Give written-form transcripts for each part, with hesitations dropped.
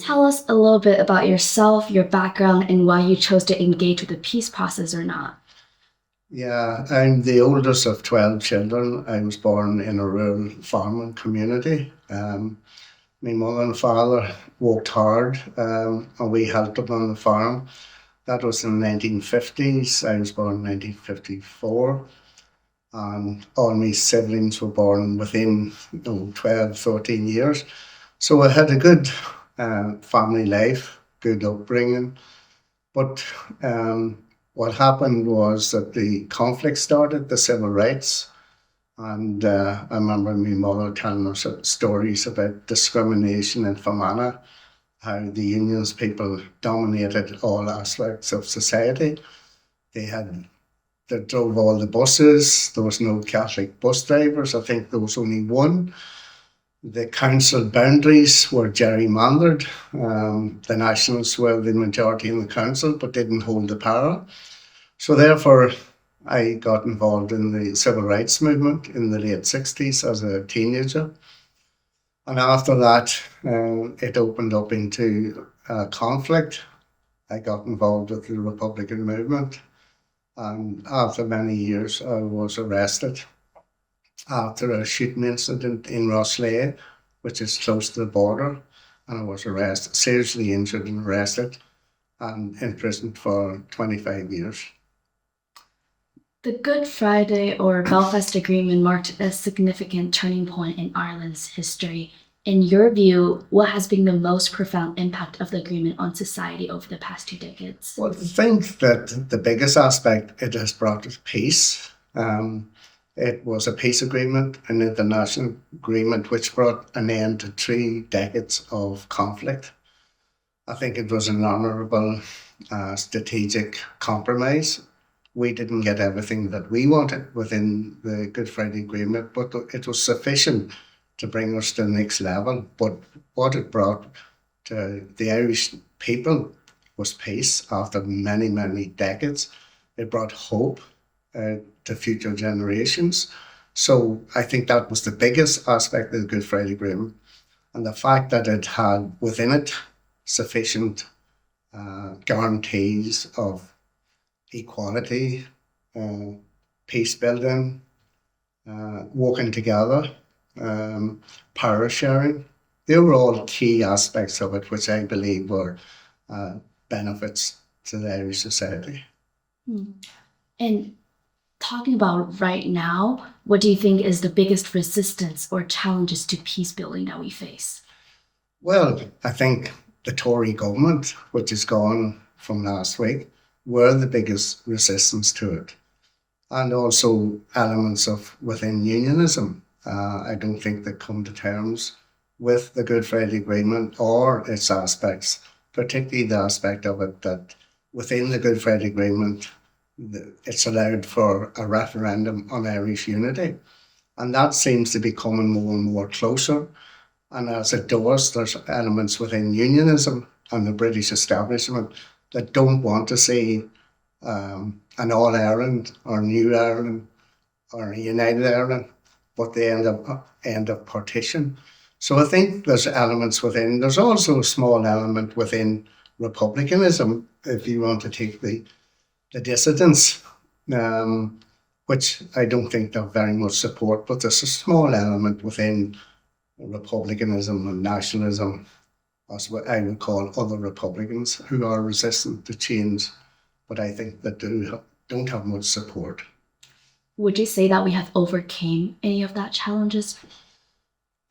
tell us a little bit about yourself, your background, and why you chose to engage with the peace process or not? Yeah, I'm the oldest of 12 children. I was born in a rural farming community. My mother and father worked hard, and we helped them on the farm. That was in the 1950s. I was born in 1954, and all my siblings were born within 12, 13 years. So I had a good family life, good upbringing. But what happened was that the conflict started, the civil rights. And I remember my mother telling us stories about discrimination in Fermanagh, how the unions people dominated all aspects of society. They drove all the buses. There was no Catholic bus drivers. I think there was only one. The council boundaries were gerrymandered. The Nationals were the majority in the council, but didn't hold the power. So therefore, I got involved in the civil rights movement in the late 60s as a teenager. And after that, it opened up into conflict. I got involved with the Republican movement. And after many years, I was arrested after a shooting incident in Rosslea, which is close to the border. And I was arrested, seriously injured and arrested, and imprisoned for 25 years. The Good Friday or Belfast Agreement marked a significant turning point in Ireland's history. In your view, what has been the most profound impact of the agreement on society over the past 2 decades? Well, I think that the biggest aspect it has brought is peace. It was a peace agreement, an international agreement, which brought an end to 3 decades of conflict. I think it was an honourable, strategic compromise. We didn't get everything that we wanted within the Good Friday Agreement, but it was sufficient to bring us to the next level. But what it brought to the Irish people was peace after many, many decades. It brought hope to future generations. So I think that was the biggest aspect of the Good Friday Agreement. And the fact that it had within it sufficient guarantees of equality, peace building, working together, power sharing. They were all key aspects of it, which I believe were benefits to the Irish society. And talking about right now, what do you think is the biggest resistance or challenges to peace building that we face? Well, I think the Tory government, which is gone from last week, were the biggest resistance to it. And also elements of within unionism. I don't think they come to terms with the Good Friday Agreement or its aspects, particularly the aspect of it that within the Good Friday Agreement, it's allowed for a referendum on Irish unity. And that seems to be coming more and more closer. And as it does, there's elements within unionism and the British establishment that don't want to see an All Ireland or New Ireland or a United Ireland, but they end up partition. So I think there's elements within. There's also a small element within republicanism, if you want to take the dissidents, which I don't think they have very much support, but there's a small element within republicanism and nationalism, as what I would call other Republicans, who are resistant to change, but I think that don't have much support. Would you say that we have overcame any of that challenges?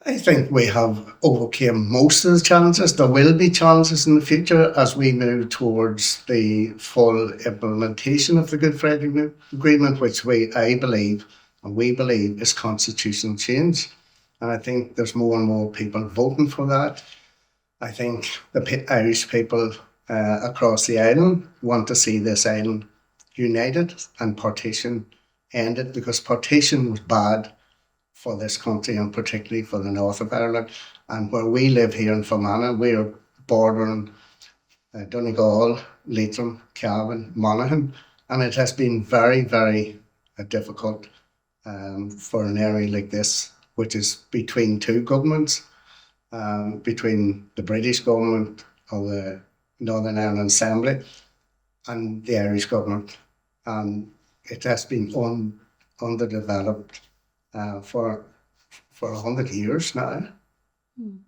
I think we have overcome most of the challenges. There will be challenges in the future as we move towards the full implementation of the Good Friday Agreement, which I believe and we believe is constitutional change. And I think there's more and more people voting for that. I think the Irish people across the island want to see this island united and partition ended, because partition was bad for this country and particularly for the north of Ireland. And where we live here in Fermanagh, we are bordering Donegal, Leitrim, Cavan, Monaghan, and it has been very, very difficult for an area like this, which is between 2 governments. between the British government or the Northern Ireland Assembly and the Irish government. And it has been underdeveloped for 100 years now. And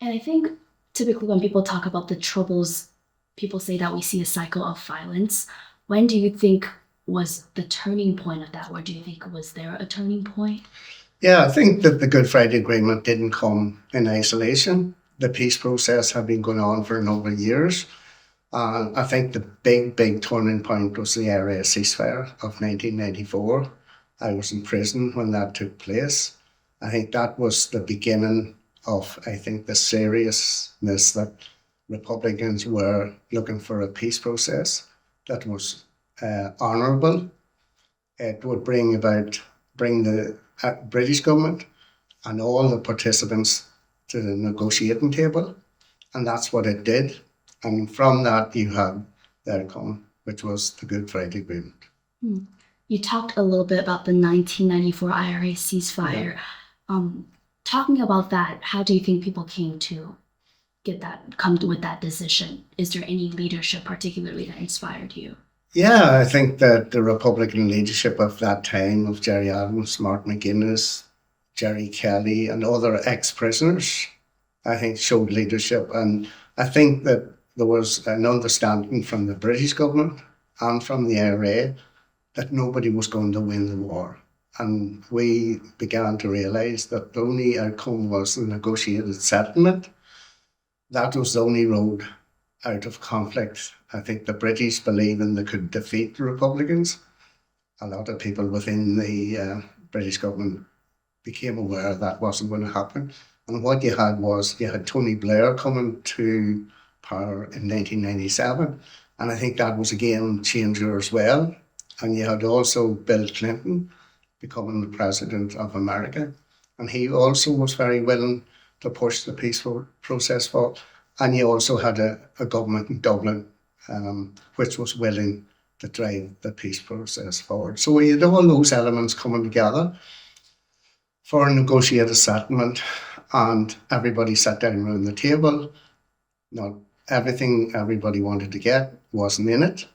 I think typically when people talk about the Troubles, people say that we see a cycle of violence. When do you think was the turning point of that? Or do you think was there a turning point? Yeah, I think that the Good Friday Agreement didn't come in isolation. The peace process had been going on for a number of years. And I think the big turning point was the IRA ceasefire of 1994. I was in prison when that took place. I think that was the beginning of, I think, the seriousness that Republicans were looking for a peace process that was honourable. It would bring the British government and all the participants to the negotiating table, and that's what it did. And from that, you had the outcome, which was the Good Friday Agreement. You talked a little bit about the 1994 IRA ceasefire. Talking about that, how do you think people came to come with that decision? Is there any leadership particularly that inspired you? Yeah, I think that the Republican leadership of that time, of Gerry Adams, Mark McGuinness, Jerry Kelly, and other ex-prisoners, I think showed leadership. And I think that there was an understanding from the British government and from the IRA that nobody was going to win the war. And we began to realise that the only outcome was the negotiated settlement. That was the only road out of conflict. I think the British believing they could defeat the Republicans. A lot of people within the British government became aware that wasn't going to happen. And what you had Tony Blair coming to power in 1997. And I think that was a game changer as well. And you had also Bill Clinton becoming the president of America. And he also was very willing to push the peaceful process forward. And you also had a government in Dublin which was willing to drive the peace process forward. So we had all those elements coming together for a negotiated settlement, and everybody sat down around the table. Not everything everybody wanted to get wasn't in it.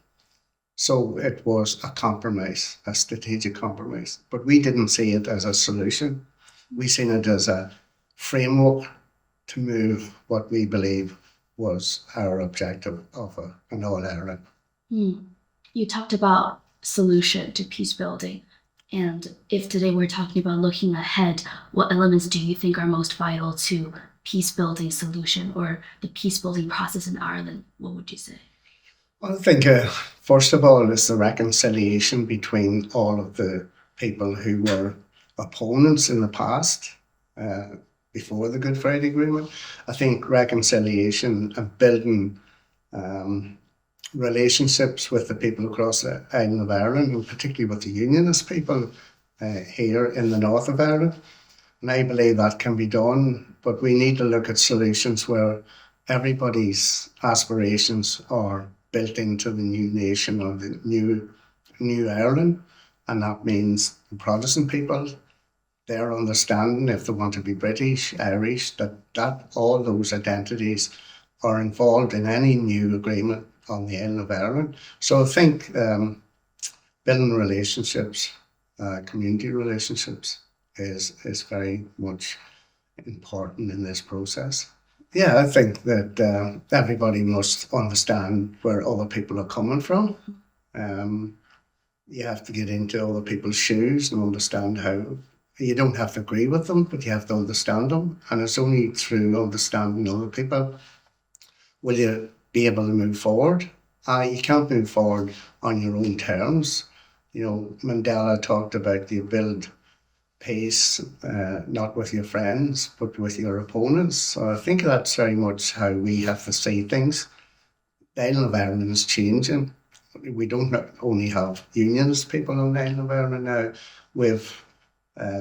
So it was a compromise, a strategic compromise. But we didn't see it as a solution. We seen it as a framework to move what we believe was our objective of an all-Ireland. You talked about solution to peace building. And if today we're talking about looking ahead, what elements do you think are most vital to peace building solution or the peace building process in Ireland? What would you say? Well, I think first of all is the reconciliation between all of the people who were opponents in the past before the Good Friday Agreement. I think reconciliation and building relationships with the people across the island of Ireland, and particularly with the Unionist people here in the north of Ireland. And I believe that can be done, but we need to look at solutions where everybody's aspirations are built into the new nation or the new Ireland. And that means the Protestant people, their understanding, if they want to be British, Irish, that all those identities are involved in any new agreement on the island of Ireland. So I think building relationships, community relationships is very much important in this process. Yeah, I think that everybody must understand where other people are coming from. You have to get into other people's shoes and understand how. You don't have to agree with them, but you have to understand them. And it's only through understanding other people will you be able to move forward. You can't move forward on your own terms. You know, Mandela talked about you build peace not with your friends, but with your opponents. So I think that's very much how we have to see things. The island of Ireland is changing. We don't only have unionist people on the island of Ireland now. We've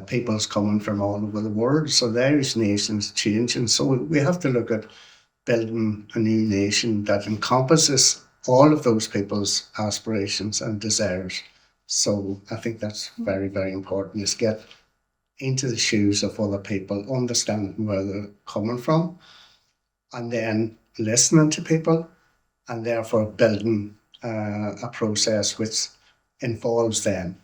people's coming from all over the world. So the Irish nation is changing. So we have to look at building a new nation that encompasses all of those people's aspirations and desires. So I think that's very, very important, is get into the shoes of other people, understanding where they're coming from, and then listening to people, and therefore building a process which involves them.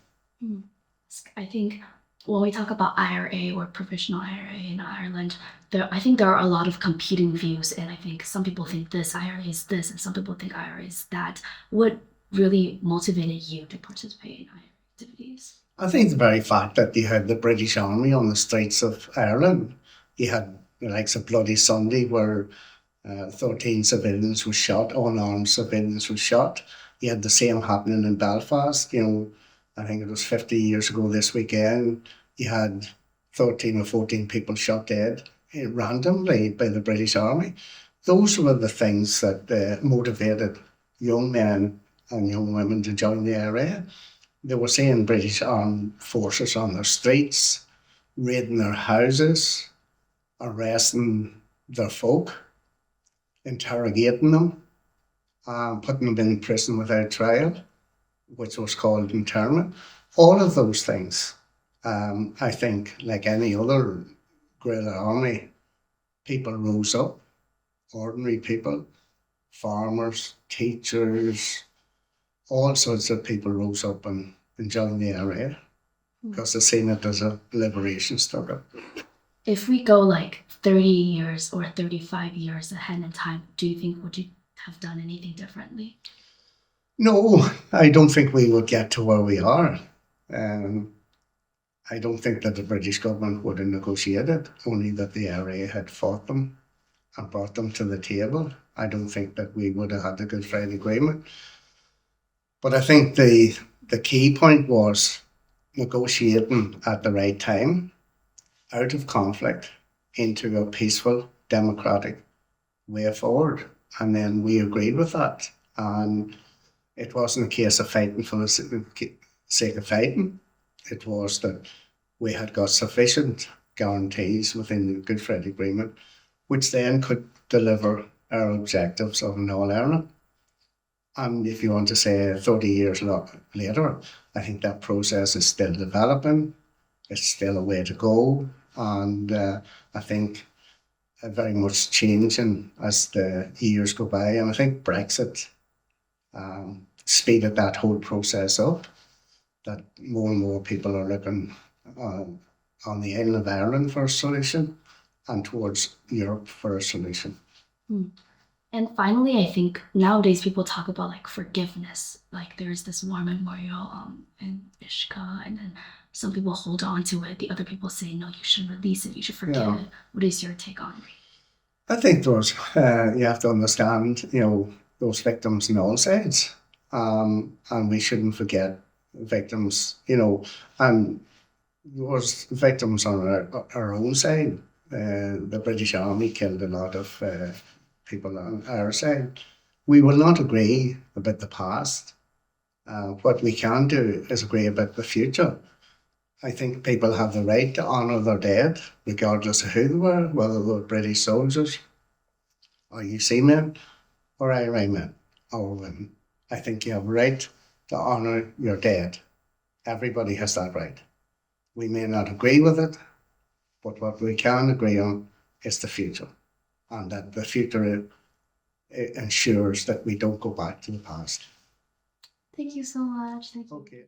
I think when we talk about IRA or provisional IRA in Ireland, I think there are a lot of competing views, and I think some people think this IRA is this, and some people think IRA is that. What really motivated you to participate in IRA activities? I think the very fact that you had the British Army on the streets of Ireland, you had the likes of Bloody Sunday where 13 civilians were shot, unarmed civilians were shot. You had the same happening in Belfast. I think it was 50 years ago this weekend. You had 13 or 14 people shot dead randomly by the British Army. Those were the things that motivated young men and young women to join the IRA. They were seeing British armed forces on their streets, raiding their houses, arresting their folk, interrogating them, putting them in prison without trial, which was called internment. All of those things, I think, like any other guerrilla army, people rose up, ordinary people, farmers, teachers, all sorts of people rose up and joined the IRA because they seen it as a liberation struggle. If we go like 30 years or 35 years ahead in time, do you think would you have done anything differently? No, I don't think we would get to where we are. I don't think that the British government would have negotiated, only that the IRA had fought them and brought them to the table. I don't think that we would have had the Good Friday Agreement. But I think the key point was negotiating at the right time, out of conflict, into a peaceful, democratic way forward. And then we agreed with that. And it wasn't a case of fighting for the sake of fighting. It was that we had got sufficient guarantees within the Good Friday Agreement, which then could deliver our objectives of an all-Ireland. And if you want to say 30 years later, I think that process is still developing. It's still a way to go. And I think very much changing as the years go by. And I think Brexit speeded that whole process up, that more and more people are looking on the island of Ireland for a solution and towards Europe for a solution. And finally, I think nowadays people talk about like forgiveness. Like there's this war memorial in UISCE, and then some people hold on to it. The other people say, no, you should release it. You should forgive it. What is your take on it? I think those you have to understand, those victims on all sides, and we shouldn't forget victims, and those victims on our own side. The British Army killed a lot of people on our side. We will not agree about the past. What we can do is agree about the future. I think people have the right to honour their dead, regardless of who they were, whether they were British soldiers, or UC men, or IRA men, or women. I think you have a right to honour your dead. Everybody has that right. We may not agree with it, but what we can agree on is the future. And that the future ensures that we don't go back to the past. Thank you so much. Thank you. Okay.